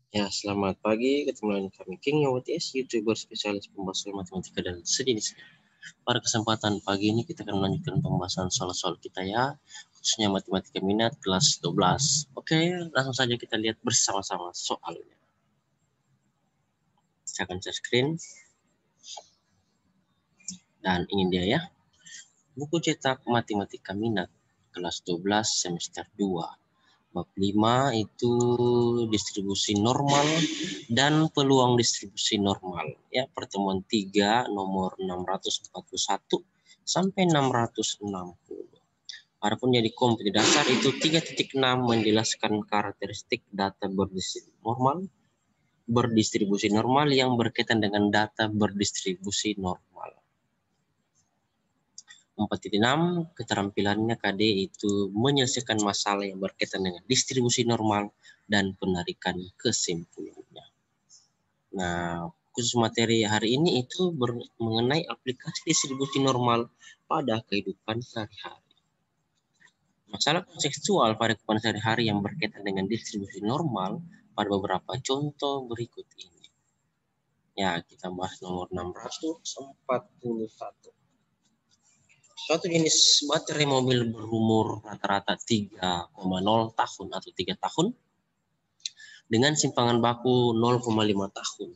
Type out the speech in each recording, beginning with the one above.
Ya, selamat pagi. Ketemu lagi kami King WTS, YouTuber spesialis pembahasan matematika dan sejenisnya. Pada kesempatan pagi ini kita akan melanjutkan pembahasan soal-soal kita ya, khususnya matematika minat kelas 12. Oke, langsung saja kita lihat bersama-sama soalnya. Saya akan share screen. Dan ini dia ya, buku cetak matematika minat kelas 12 semester 2. Bab 5 itu distribusi normal dan peluang distribusi normal. Ya, pertemuan 3 nomor 641 sampai 660. Adapun jadi kompetensi dasar itu 3.6 menjelaskan karakteristik data berdistribusi normal yang berkaitan dengan data berdistribusi normal. 4.6 keterampilannya KD itu menyelesaikan masalah yang berkaitan dengan distribusi normal dan penarikan kesimpulannya. Nah, khusus materi hari ini itu mengenai aplikasi distribusi normal pada kehidupan sehari-hari. Masalah konseptual pada kehidupan sehari-hari yang berkaitan dengan distribusi normal pada beberapa contoh berikut ini. Ya, kita bahas nomor 641. Suatu jenis baterai mobil berumur rata-rata 3,0 tahun atau 3 tahun dengan simpangan baku 0,5 tahun.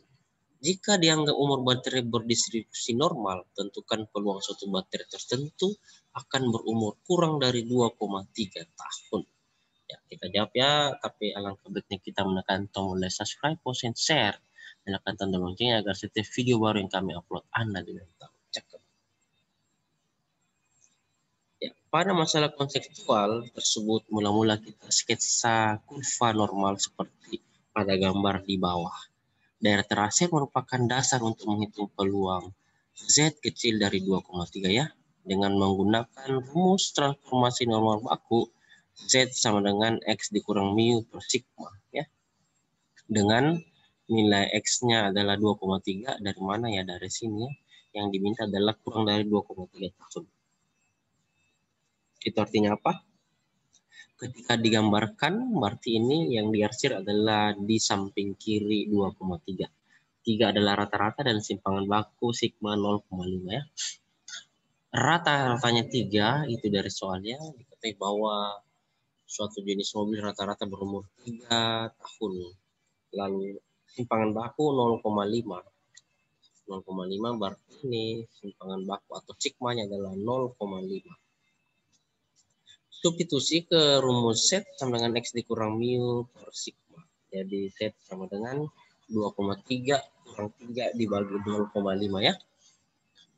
Jika dianggap umur baterai berdistribusi normal, tentukan peluang suatu baterai tertentu akan berumur kurang dari 2,3 tahun. Ya, kita jawab ya, tapi alangkah baiknya kita menekan tombol like, subscribe, post, and share. Nyalakan tanda loncengnya agar setiap video baru yang kami upload Anda diberitahu. Cakep. Ya, pada masalah konseptual tersebut, mula-mula kita sketsa kurva normal seperti pada gambar di bawah. Daerah terhasil merupakan dasar untuk menghitung peluang Z kecil dari 2,3 ya. Dengan menggunakan rumus transformasi normal baku, Z sama dengan X dikurang mu per sigma ya. Dengan nilai X-nya adalah 2,3, dari mana ya? Dari sini ya. Yang diminta adalah kurang dari 2,3 tahun. Itu artinya apa? Ketika digambarkan, berarti ini yang diarsir adalah di samping kiri 2,3. 3 adalah rata-rata dan simpangan baku sigma 0,5 ya. Rata-ratanya 3 itu dari soalnya diketahui bahwa suatu jenis mobil rata-rata berumur 3 tahun. Lalu simpangan baku 0,5. 0,5 berarti ini simpangan baku atau sigmanya adalah 0,5. Substitusi ke rumus Z sama dengan X dikurang mu per sigma. Jadi Z sama dengan 2,3 kurang 3 dibagi 0,5 ya.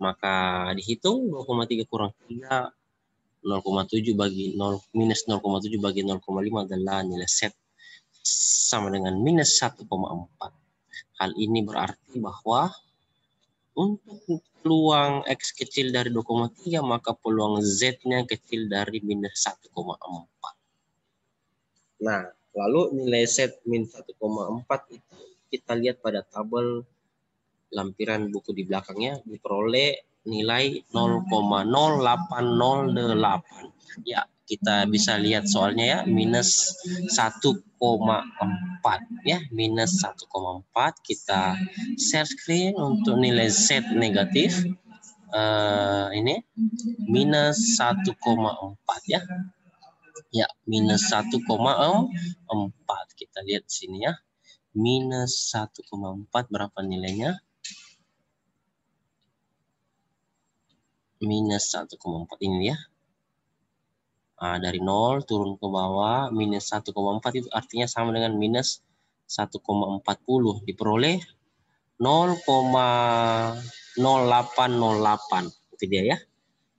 Maka dihitung 2,3 kurang 3, 0,7 bagi 0, minus 0,7 bagi 0,5 adalah nilai Z sama dengan minus 1,4. Hal ini berarti bahwa untuk peluang X kecil dari 2,3, maka peluang Z-nya kecil dari minus 1,4. Nah, lalu nilai Z min 1,4 itu kita lihat pada tabel lampiran buku di belakangnya, diperoleh nilai 0,0808. Ya, kita bisa lihat soalnya ya, minus 1,4 ya, minus 1,4. Kita share screen untuk nilai Z negatif. Ini minus 1,4 ya. Ya, minus 1,4. Kita lihat sini ya. Minus 1,4 berapa nilainya? Minus 1,4 ini ya. Nah, dari 0 turun ke bawah, minus 1,4 itu artinya sama dengan minus 1,40. Diperoleh 0,0808. Itu dia ya.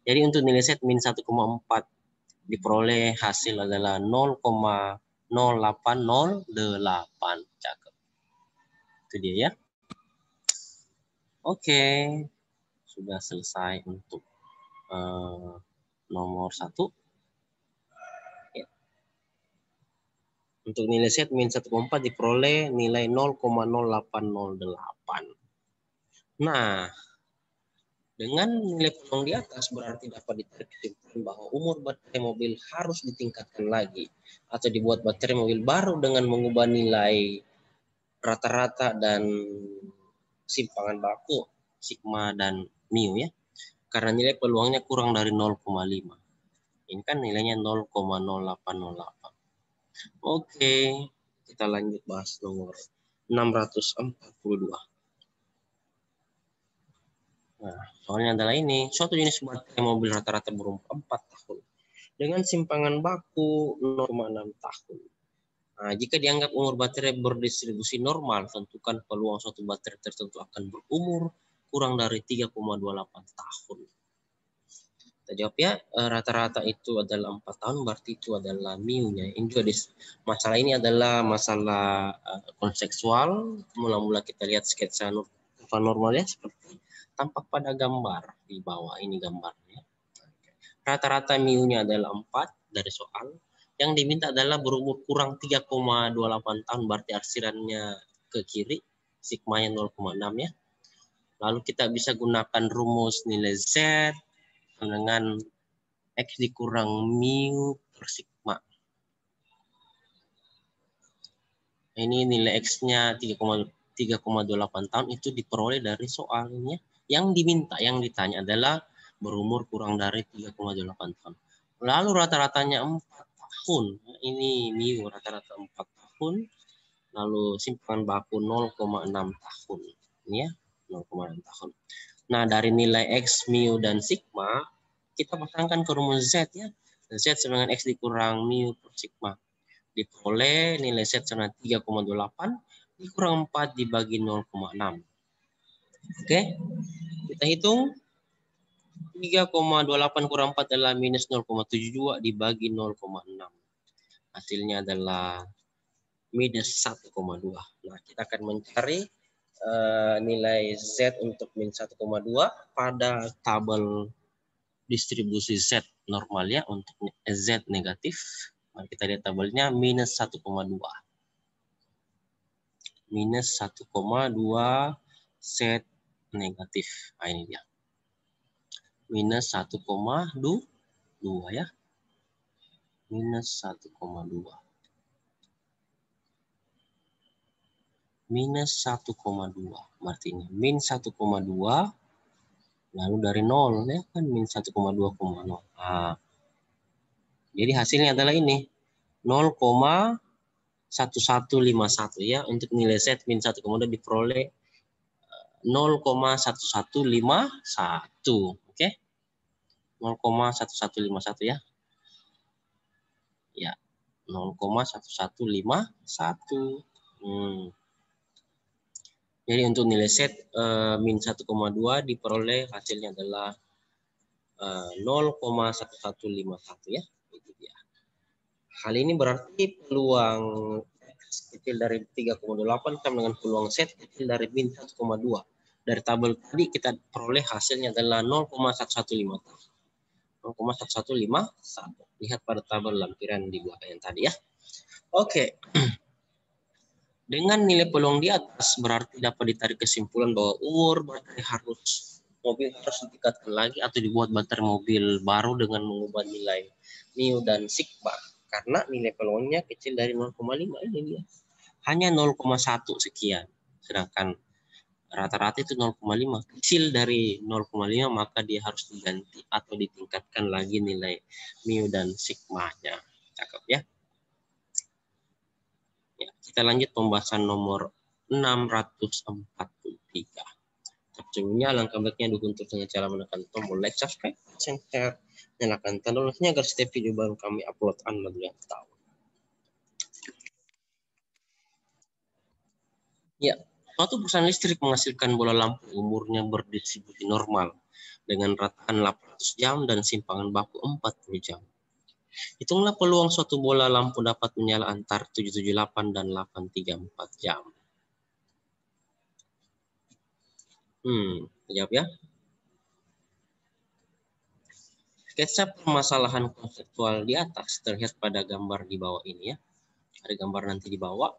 Jadi untuk nilai Z min 1,4 diperoleh hasil adalah 0,0808. Cakep. Itu dia ya. Oke. Sudah selesai untuk nomor 1. Ya. Untuk nilai Z min 1,4 diperoleh nilai 0,0808. Nah, dengan nilai peluang di atas berarti dapat ditarik kesimpulan bahwa umur baterai mobil harus ditingkatkan lagi atau dibuat baterai mobil baru dengan mengubah nilai rata-rata dan simpangan baku sigma dan mu ya. Karena nilai peluangnya kurang dari 0,5. Ini kan nilainya 0,0808. Oke, kita lanjut bahas nomor 642. Nah, soalnya adalah ini, suatu jenis baterai mobil rata-rata berumur 4 tahun dengan simpangan baku 0,6 tahun. Nah, jika dianggap umur baterai berdistribusi normal, tentukan peluang suatu baterai tertentu akan berumur kurang dari 3,28 tahun. Kita jawab ya, rata-rata itu adalah 4 tahun, berarti itu adalah mu-nya. Ini juga masalah ini adalah masalah konseksual. Mula-mula kita lihat sketsa normalnya seperti tampak pada gambar di bawah ini gambarnya. Rata-rata mu-nya adalah 4 dari soal. Yang diminta adalah berumur kurang 3,28 tahun, berarti arsirannya ke kiri, sigmanya 0,6 ya. Lalu kita bisa gunakan rumus nilai Z dengan X dikurang mu per sigma. Ini nilai X-nya 3,28 tahun itu diperoleh dari soalnya. Yang diminta, yang ditanya adalah berumur kurang dari 3,28 tahun. Lalu rata-ratanya 4 tahun. Ini mu rata-rata 4 tahun. Lalu simpangan baku 0,6 tahun. Ini ya, 0,6 tahun. Nah, dari nilai X, mu, dan sigma, kita pasangkan ke rumus Z ya. Z sama dengan X dikurang mu per sigma. Diperoleh nilai Z sama 3,28 dikurang 4 dibagi 0,6. Oke, kita hitung. 3,28 kurang 4 adalah minus 0,72 dibagi 0,6. Hasilnya adalah minus 1,2. Nah, kita akan mencari nilai Z untuk minus 1,2 pada tabel distribusi Z normal ya. Untuk Z negatif, nah, kita lihat tabelnya minus 1,2. Minus 1,2 Z negatif. Nah, ini dia. Minus 1,2 ya. Minus 1,2. Minus 1,2. Berarti ini min 1,2. Lalu dari 0 ya kan min 1,2,0. Nah, jadi hasilnya adalah ini 0,1151 ya. Untuk nilai Z min 1,2 diperoleh 0,1151. Oke. 0,1151 ya. Ya. 0,1151. Jadi untuk nilai Z min 1,2 diperoleh hasilnya adalah 0,1151 ya. Itu dia. Hal ini berarti peluang kecil dari 3,28 sama dengan peluang Z kecil dari min 1,2. Dari tabel tadi kita peroleh hasilnya adalah 0,1151. 0,1151. Lihat pada tabel lampiran di belakang yang tadi ya. Oke. Dengan nilai peluang di atas berarti dapat ditarik kesimpulan bahwa umur baterai mobil harus ditingkatkan lagi atau dibuat baterai mobil baru dengan mengubah nilai mu dan sigma karena nilai peluangnya kecil dari 0,5 ini dia. Hanya 0,1 sekian. Sedangkan rata-rata itu 0,5. Kecil dari 0,5 maka dia harus diganti atau ditingkatkan lagi nilai mu dan sigma-nya. Cakep ya. Ya, kita lanjut pembahasan nomor 643. Sebelumnya langkah baiknya dukung terus dengan cara menekan tombol like, subscribe, share, nyalakan tanda loncengnya agar setiap video baru kami upload Anda tidak tahu. Ya, suatu perusahaan listrik menghasilkan bola lampu umurnya berdistribusi normal dengan rataan 800 jam dan simpangan baku 40 jam. Hitunglah peluang suatu bola lampu dapat menyala antar 778 dan 834 jam. Jawab ya. Sketsa permasalahan konseptual di atas terlihat pada gambar di bawah ini ya. Ada gambar nanti di bawah.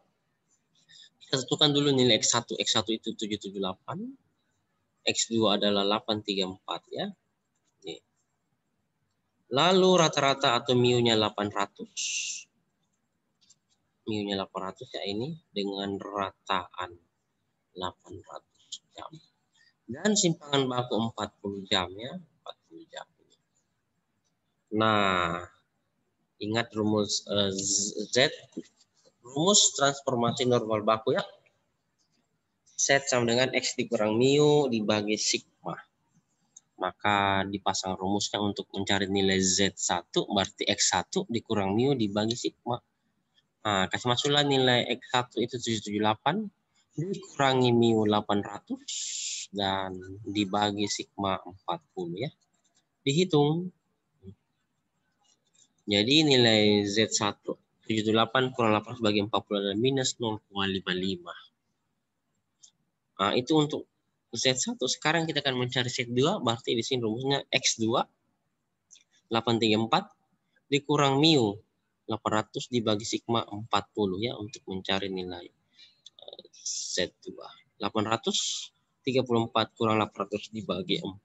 Kita tentukan dulu nilai X1. X1 itu 778. X2 adalah 834 ya. Lalu rata-rata atau mu-nya 800. mu-nya 800 ya ini dengan rataan 800 jam. Dan simpangan baku 40 jam ya, 40 jam. Nah, ingat rumus Z, rumus transformasi normal baku ya. Z sama dengan X dikurang mu dibagi sigma. Maka dipasang rumusnya untuk mencari nilai Z1 berarti X1 dikurang mu dibagi sigma. Nah, kasih masuklah nilai X1 itu 778 dikurangi mu 800 dan dibagi sigma 40 ya. Dihitung. Jadi nilai Z1 78 kurang 8 bagi 40 adalah minus 0,55. Nah, itu untuk Z1. Sekarang kita akan mencari Z2 berarti di sini rumusnya X2 834 dikurang mu 800 dibagi sigma 40 ya untuk mencari nilai Z2. 834 kurang 800 dibagi 40.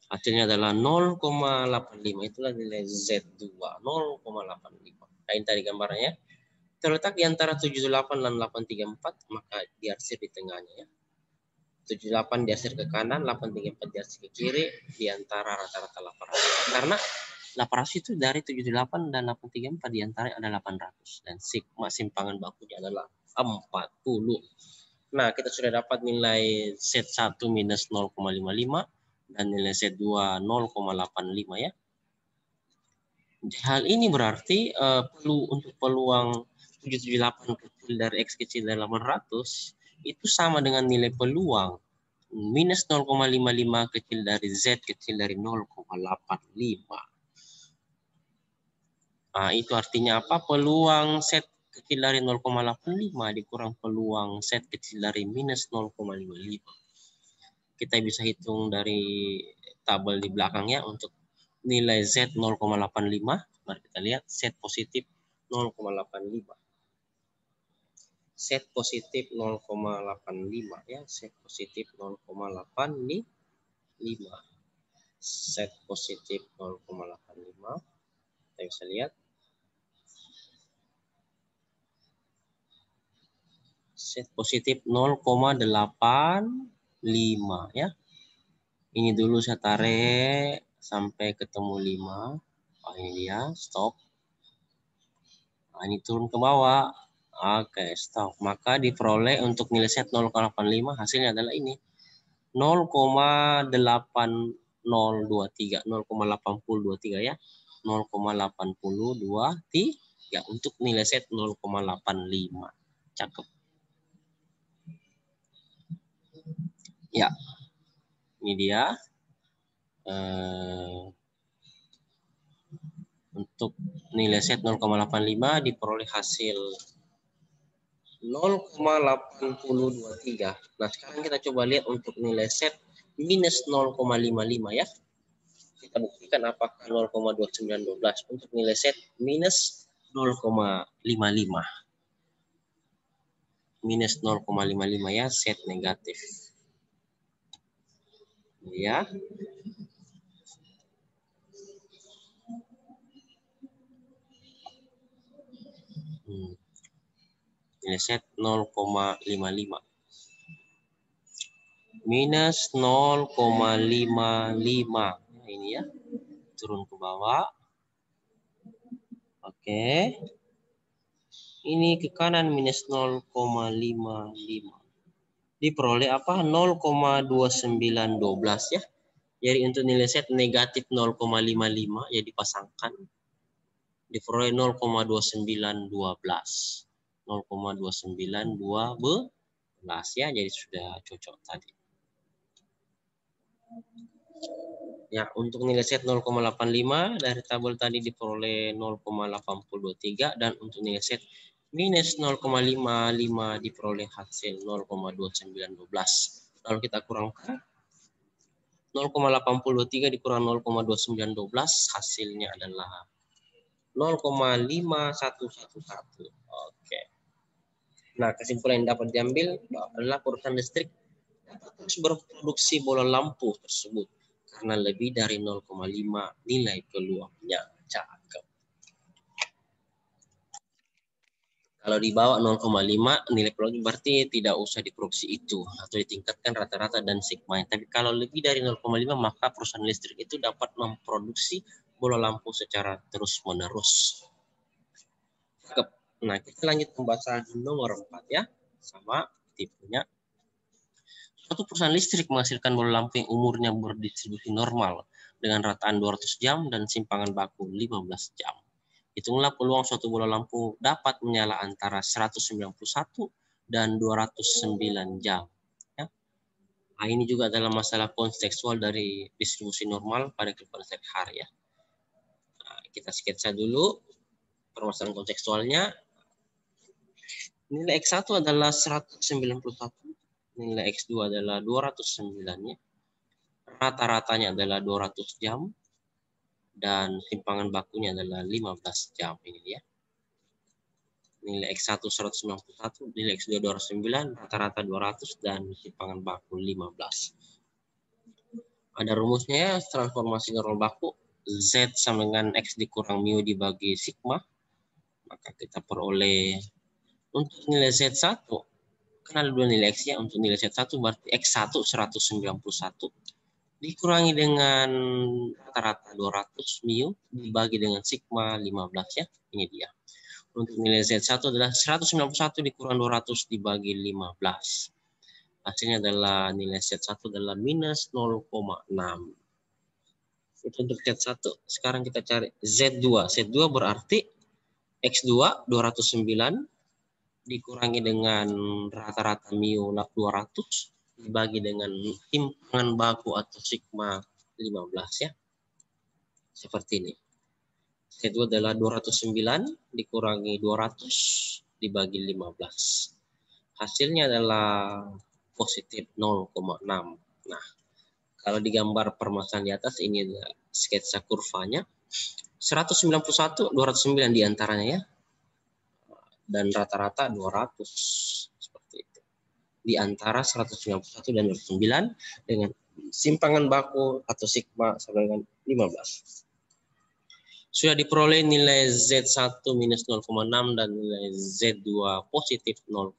Hasilnya adalah 0,85. Itulah nilai Z2, 0,85. Lain tadi gambarnya. Terletak di antara 78 dan 834, maka diarsir di tengahnya ya. 78 diarsir ke kanan, 834 diarsir ke kiri, di antara rata-rata 800. Karena 800 itu dari 78 dan 834 di antaranya ada 800 dan sigma simpangan bakunya adalah 40. Nah, kita sudah dapat nilai Z1 minus 0,55 dan nilai Z2 0,85 ya. Hal ini berarti untuk peluang 778 kecil dari X kecil dari 800 itu sama dengan nilai peluang minus 0,55 kecil dari Z kecil dari 0,85. Nah, itu artinya apa? Peluang Z kecil dari 0,85 dikurang peluang Z kecil dari minus 0,55. Kita bisa hitung dari tabel di belakangnya untuk nilai Z 0,85. Mari kita lihat Z positif 0,85. Z positif 0,85 ya, Z positif 0,85. Z positif 0,85. Kita bisa lihat Z positif 0,85 ya. Ini dulu saya tarik sampai ketemu 5. Oh, ini dia, stop. Nah, ini turun ke bawah. Oke, stop. Maka diperoleh untuk nilai Z 0,85 hasilnya adalah ini. 0,8023, 0,8023 ya. 0,8023 untuk nilai Z 0,85. Cakep. Ya. Ini dia. Untuk nilai Z 0,85 diperoleh hasil 0,8023. Nah, sekarang kita coba lihat untuk nilai Z minus 0,55 ya. Kita buktikan apakah 0,2912 untuk nilai Z minus 0,55. Minus 0,55 ya, Z negatif. Ya. Nilai Z 0,55. Minus 0,55. Ini ya. Turun ke bawah. Oke. Ini ke kanan minus 0,55. Diperoleh apa? 0,2912 ya. Jadi untuk nilai Z negatif 0,55 ya dipasangkan. Diperoleh 0,2912. 0,2912 ya, jadi sudah cocok tadi. Ya, untuk nilai Z 0,85 dari tabel tadi diperoleh 0,8023 dan untuk nilai Z minus 0,55 diperoleh hasil 0,2912. Lalu kita kurangkan 0,8023 dikurang 0,2912 hasilnya adalah 0,5111. Oke. Nah, kesimpulan yang dapat diambil adalah perusahaan listrik dapat terus berproduksi bola lampu tersebut karena lebih dari 0,5 nilai peluangnya. Cakep. Kalau di bawah 0,5 nilai peluang berarti tidak usah diproduksi itu atau ditingkatkan rata-rata dan sigma. Tapi kalau lebih dari 0,5 maka perusahaan listrik itu dapat memproduksi bola lampu secara terus-menerus. Nah, kita lanjut pembahasan nomor 4 ya. Sama tipenya. Suatu perusahaan listrik menghasilkan bola lampu yang umurnya berdistribusi normal dengan rataan 200 jam dan simpangan baku 15 jam. Hitunglah peluang suatu bola lampu dapat menyala antara 191 dan 209 jam. Ya. Nah, ini juga adalah masalah kontekstual dari distribusi normal pada kehidupan sehari-hari ya. Nah, kita sketsa dulu permasalahan kontekstualnya. Nilai X1 adalah 191, nilai X2 adalah 209 ya. Rata-ratanya adalah 200 jam dan simpangan bakunya adalah 15 jam ini dia. Nilai X1 191, nilai X2 209, rata-rata 200 dan simpangan baku 15. Ada rumusnya ya, transformasi normal baku Z sama dengan X dikurang mu dibagi sigma. Maka kita peroleh untuk nilai Z1 kan ada dua nilai X ya. Untuk nilai Z1 berarti X1 191 dikurangi dengan rata-rata 200 mu dibagi dengan sigma 15 ya. Ini dia. Untuk nilai Z1 adalah 191 dikurang 200 dibagi 15. Hasilnya adalah nilai Z1 adalah minus 0,6. Itu untuk Z1. Sekarang kita cari Z2. Z2 berarti X2 209 dikurangi dengan rata-rata mu 200 dibagi dengan simpangan baku atau sigma 15 ya. Seperti ini. Z2 adalah 209 dikurangi 200 dibagi 15. Hasilnya adalah positif 0,6. Nah, kalau digambar permasalahan di atas ini adalah sketsa kurvanya. 191, 209 diantaranya ya. Dan rata-rata 200. Seperti itu. Di antara 191 dan 209 dengan simpangan baku atau sigma sama dengan 15. Sudah diperoleh nilai Z1 minus 0,6 dan nilai Z2 positif 0,6.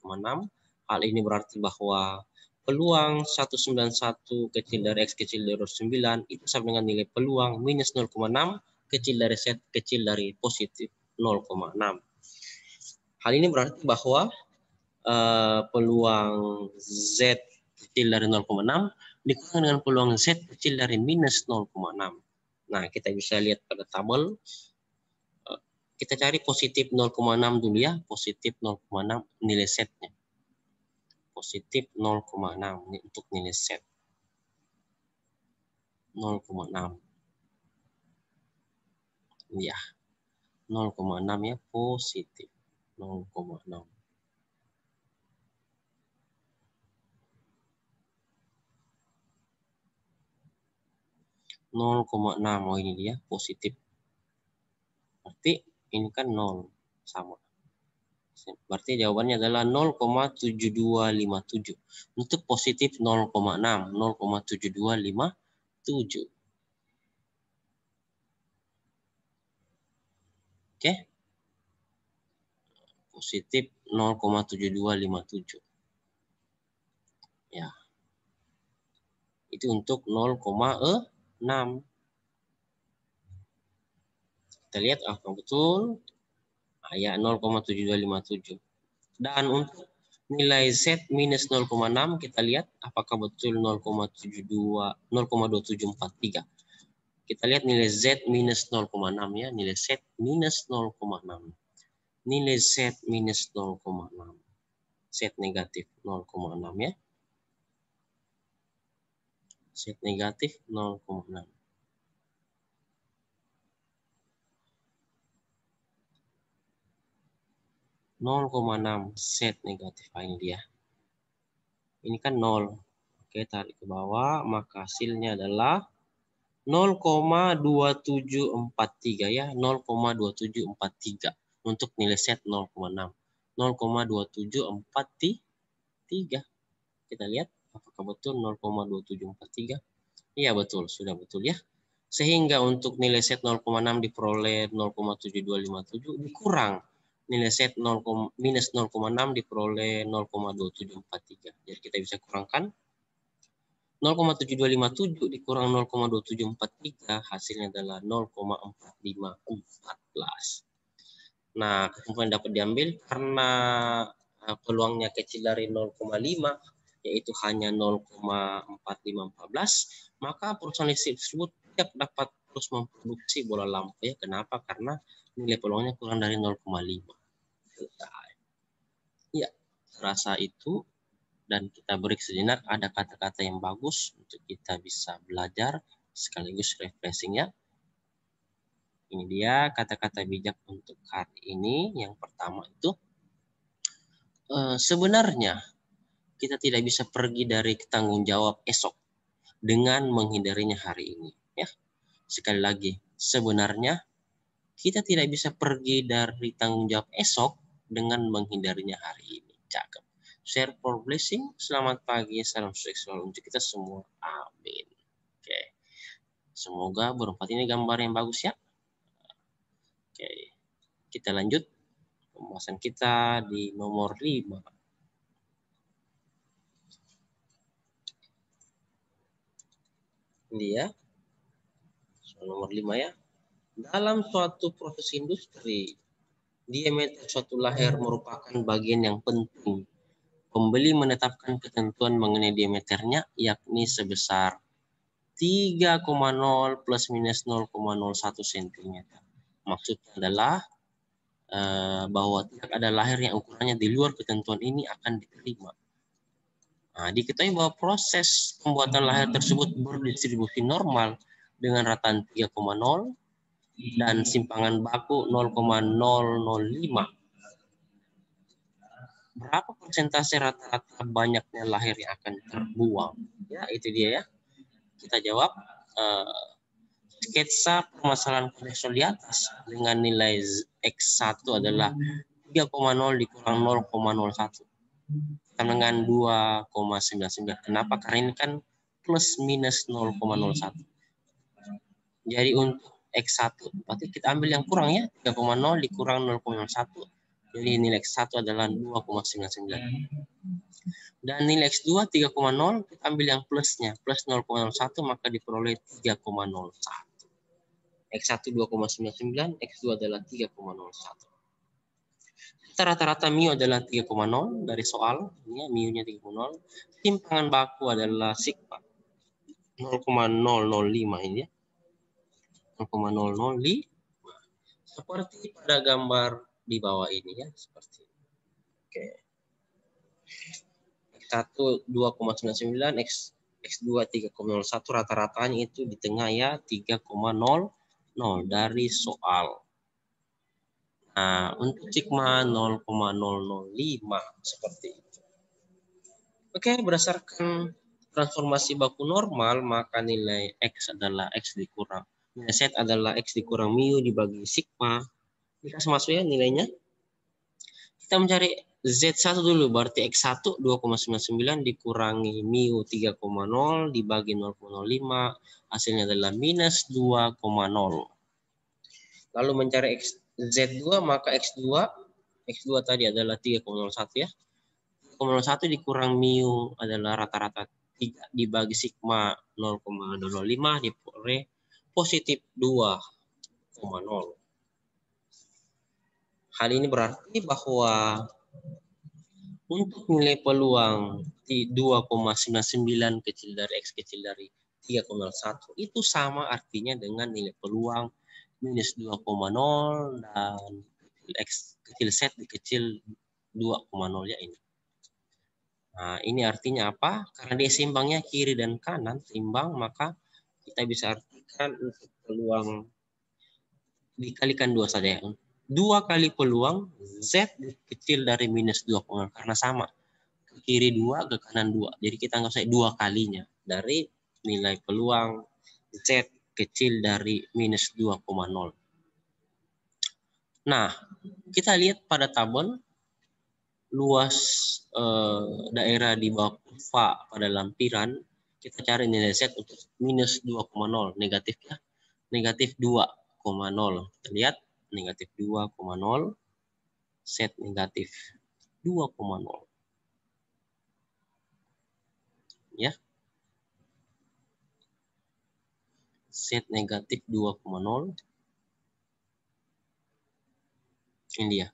Hal ini berarti bahwa peluang 191 kecil dari X kecil dari 9 itu sama dengan nilai peluang minus 0,6 kecil dari Z kecil dari positif 0,6. Hal ini berarti bahwa peluang Z kecil dari 0,6 dikurangi dengan peluang Z kecil dari minus 0,6. Nah, kita bisa lihat pada tabel. Kita cari positif 0,6 dulu ya. Positif 0,6 nilai Z-nya. Positif 0,6 untuk nilai Z. 0,6. Ya. 0,6 ya positif. 0,6. Oh ini dia positif. Berarti ini kan 0 sama. Berarti jawabannya adalah 0,7257. Untuk positif 0,6, 0,7257. Oke. Positif 0,7257. Ya. Itu untuk 0,6. Kita lihat apakah betul. Ya 0,7257. Dan untuk nilai Z minus 0,6 kita lihat apakah betul 0,2743. Kita lihat nilai Z minus 0,6 ya. Nilai Z minus 0,6. Nilai Z minus 0,6. Z negatif 0,6 ya. Z negatif 0,6. Z negatif ini dia. Ini kan 0. Oke, tarik ke bawah, maka hasilnya adalah 0,2743 ya, 0,2743 untuk nilai Z 0,6. 0,2743. Kita lihat apakah betul 0,2743. Iya betul, sudah betul ya. Sehingga untuk nilai Z 0,6 diperoleh 0,7257 dikurang nilai Z minus 0,6 diperoleh 0,2743. Jadi kita bisa kurangkan 0,7257 dikurang 0,2743, hasilnya adalah 0,4514. Nah, kesimpulan dapat diambil karena peluangnya kecil dari 0,5, yaitu hanya 0,4514, maka perusahaan listrik tersebut tidak dapat terus memproduksi bola lampu. Ya, kenapa? Karena nilai peluangnya kurang dari 0,5. Ya, rasa itu. Dan kita break sejenak, ada kata-kata yang bagus untuk kita bisa belajar sekaligus refreshing ya. Ini dia kata-kata bijak untuk hari ini. Yang pertama itu, sebenarnya kita tidak bisa pergi dari tanggung jawab esok dengan menghindarinya hari ini. Ya, sekali lagi, sebenarnya kita tidak bisa pergi dari tanggung jawab esok dengan menghindarinya hari ini. Cakep. Share for blessing. Selamat pagi, salam sukses selalu untuk kita semua. Amin. Oke. Semoga berempat ini gambar yang bagus ya. Oke. Kita lanjut pembahasan kita di nomor 5. Ini ya. Nomor 5 ya. Dalam suatu proses industri, diameter suatu lahir merupakan bagian yang penting. Pembeli menetapkan ketentuan mengenai diameternya, yakni sebesar 3,0 plus minus 0,01 cm. Maksudnya adalah bahwa tidak ada lahir yang ukurannya di luar ketentuan ini akan diterima. Nah, diketahui bahwa proses pembuatan lahir tersebut berdistribusi normal dengan rataan 3,0 dan simpangan baku 0,005. Berapa persentase rata-rata banyaknya lahir yang akan terbuang? Ya, itu dia ya. Kita jawab sketsa permasalahan kolesterol di atas dengan nilai X1 adalah 3,0 dikurang 0,01 sama dengan 2,99. Kenapa? Karena ini kan plus minus 0,01. Jadi untuk X1 berarti kita ambil yang kurang ya, 3,0 dikurang 0,01. Jadi nilai X1 adalah 2,99. Dan nilai X2 3,0 kita ambil yang plusnya, plus 0,01 maka diperoleh 3,01. X1 2,99, X2 adalah 3,01. Rata-rata mu adalah 3,0 dari soal, ini mu-nya 3,0. Simpangan baku adalah sigma 0,005 ini ya. 0,005 seperti pada gambar di bawah ini ya, seperti ini. Oke. X1 2,99, X2 3,01, rata-ratanya itu di tengah ya 3,00 dari soal. Nah, untuk sigma 0,005 seperti itu. Oke, berdasarkan transformasi baku normal, maka nilai X adalah X dikurang. Nilai Z adalah X dikurang mu dibagi sigma. Dikasih masuk ya nilainya. Kita mencari Z1 dulu, berarti X1 2,99 dikurangi mu 3,0 dibagi 0,05, hasilnya adalah minus 2,0. Lalu mencari Z2, maka X2 tadi adalah 3,01 ya. 0,01 dikurang mu adalah rata-rata 3 dibagi sigma 0,05 diperoleh positif 2,0. Hal ini berarti bahwa untuk nilai peluang di 2,99 kecil dari X kecil dari 3,01 itu sama artinya dengan nilai peluang minus 2,0 dan X kecil Z dikecil 2,0 ya ini. Nah, ini artinya apa? Karena dia seimbangnya kiri dan kanan seimbang, maka kita bisa artikan untuk peluang dikalikan 2 saja. 2 kali peluang Z kecil dari minus 2,0 karena sama. Ke kiri 2, ke kanan 2. Jadi kita nggak usah 2 kalinya dari nilai peluang Z kecil dari minus 2,0. Nah, kita lihat pada tabel luas daerah di bawah kurva pada lampiran, kita cari nilai Z untuk minus 2,0, negatif ya, negatif 2,0. Kita lihat negatif 2,0 set negatif 2,0. Ya. Set negatif 2,0. Ini dia.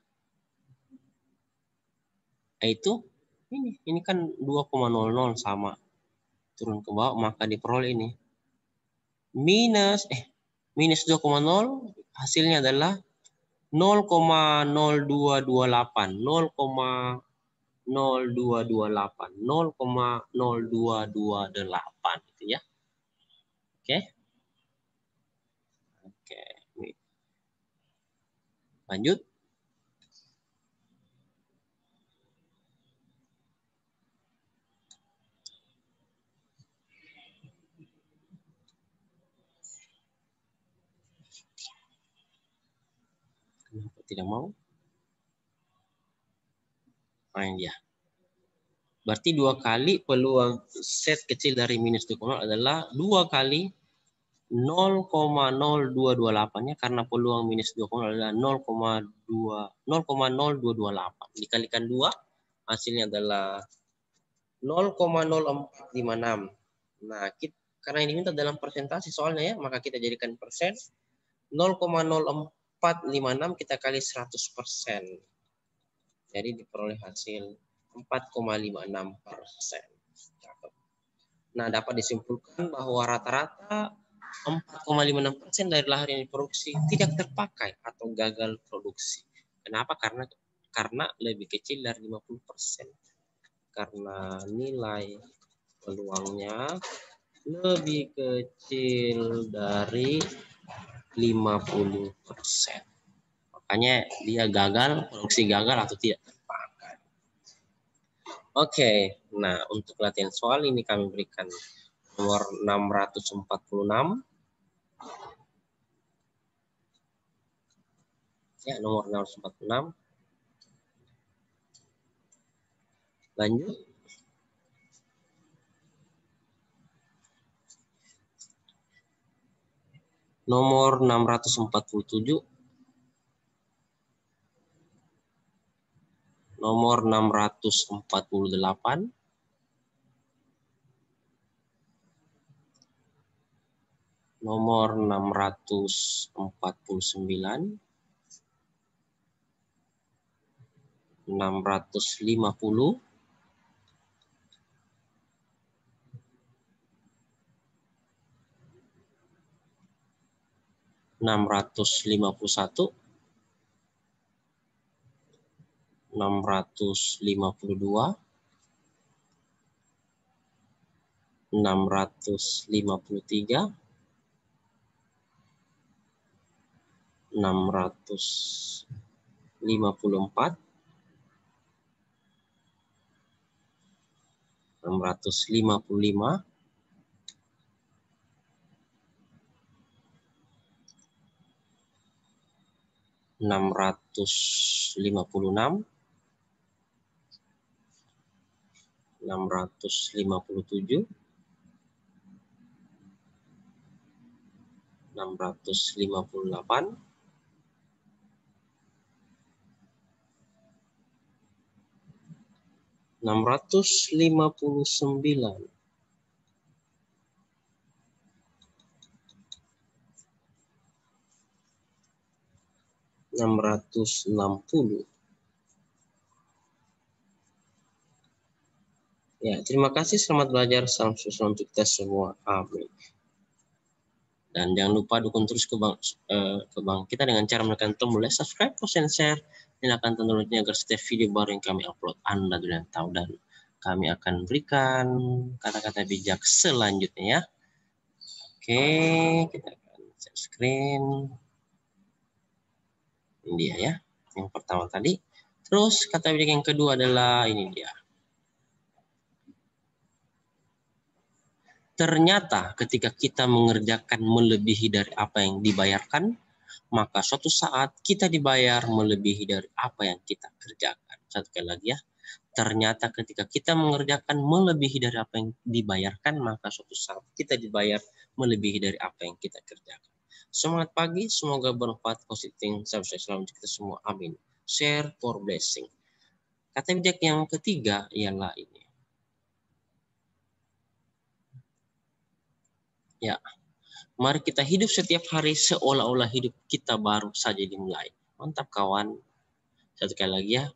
Itu ini kan 2,00 sama. Turun ke bawah maka diperoleh ini. Minus 2,0 hasilnya adalah 0,0228, 0,0228, 0,0228 gitu ya. Oke. Oke. Lanjut. Kenapa tidak mau? Nah, ini dia. Berarti 2 kali peluang set kecil dari minus 2,0 adalah 2 kali 0,0228-nya karena peluang minus 2,0 adalah 0,0228. Dikalikan 2 hasilnya adalah 0,0456. Nah, karena ini minta dalam persentase soalnya ya, maka kita jadikan persen. 0,0456 kita kali 100%. Jadi diperoleh hasil 4,56%. Nah, dapat disimpulkan bahwa rata-rata 4,56% dari lahan yang diproduksi tidak terpakai atau gagal produksi. Kenapa? Karena lebih kecil dari 50%. Karena nilai peluangnya lebih kecil dari 50%. Makanya dia gagal, produksi gagal atau tidak terpakai. Oke, nah untuk latihan soal ini kami berikan nomor 646. Ya, nomor 646. Lanjut. Nomor 647. Nomor 648. Nomor 649. 650. 651. 652. 653. 654. 655. 656. 657. 658. 659. 660. Ya, terima kasih. Selamat belajar. Salam sukses untuk kita semua. Amin. Dan jangan lupa dukung terus ke Bang kita dengan cara menekan tombol like, subscribe, post, and share. Nyalakan tanda loncengnya agar setiap video baru yang kami upload Anda sudah tahu, dan kami akan berikan kata-kata bijak selanjutnya ya. Oke, kita akan share screen. Ini dia ya, yang pertama tadi. Terus kata bijak yang kedua adalah ini dia. Ternyata ketika kita mengerjakan melebihi dari apa yang dibayarkan, maka suatu saat kita dibayar melebihi dari apa yang kita kerjakan. Satu kali lagi ya. Ternyata ketika kita mengerjakan melebihi dari apa yang dibayarkan, maka suatu saat kita dibayar melebihi dari apa yang kita kerjakan. Semangat pagi, semoga bermanfaat positif. Sukses selalu untuk kita semua. Amin. Share for blessing. Kata bijak yang ketiga ialah ini. Ya, mari kita hidup setiap hari seolah-olah hidup kita baru saja dimulai. Mantap kawan. Satu kali lagi ya.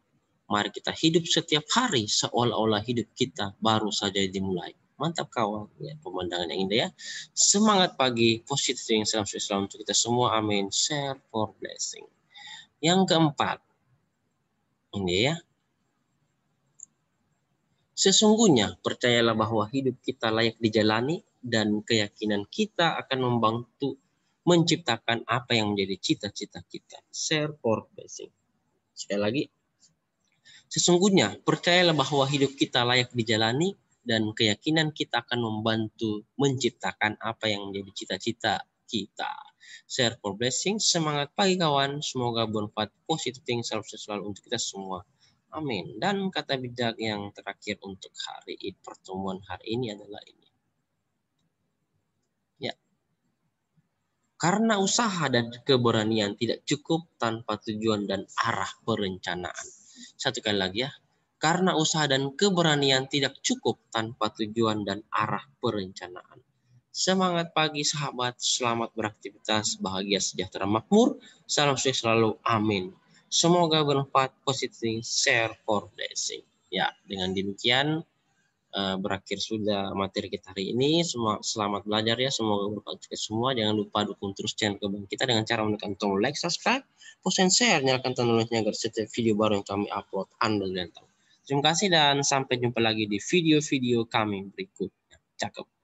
Mari kita hidup setiap hari seolah-olah hidup kita baru saja dimulai. Mantap kawan. Ya, pemandangan yang indah ya. Semangat pagi, positif yang salam untuk kita semua. Amin. Share for blessing. Yang keempat. Ini ya. Sesungguhnya percayalah bahwa hidup kita layak dijalani dan keyakinan kita akan membantu menciptakan apa yang menjadi cita-cita kita. Share for blessing. Sekali lagi. Sesungguhnya percayalah bahwa hidup kita layak dijalani dan keyakinan kita akan membantu menciptakan apa yang menjadi cita-cita kita. Share for blessing. Semangat pagi kawan. Semoga bermanfaat positif selalu untuk kita semua. Amin. Dan kata bijak yang terakhir untuk hari ini, pertemuan hari ini adalah ini. Ya. Karena usaha dan keberanian tidak cukup tanpa tujuan dan arah perencanaan. Satu kali lagi ya. Karena usaha dan keberanian tidak cukup tanpa tujuan dan arah perencanaan. Semangat pagi sahabat, selamat beraktivitas, bahagia, sejahtera, makmur. Salam sukses selalu. Amin. Semoga bermanfaat positif. Share for blessing. Ya, dengan demikian berakhir sudah materi kita hari ini. Semua selamat belajar ya. Semoga bermanfaat untuk semua. Jangan lupa dukung terus channel Kebun kita dengan cara menekan tombol like, subscribe, post and share, nyalakan tanda loncengnya agar setiap video baru yang kami upload Anda dan tahu. Terima kasih dan sampai jumpa lagi di video-video kami berikutnya. Cakep.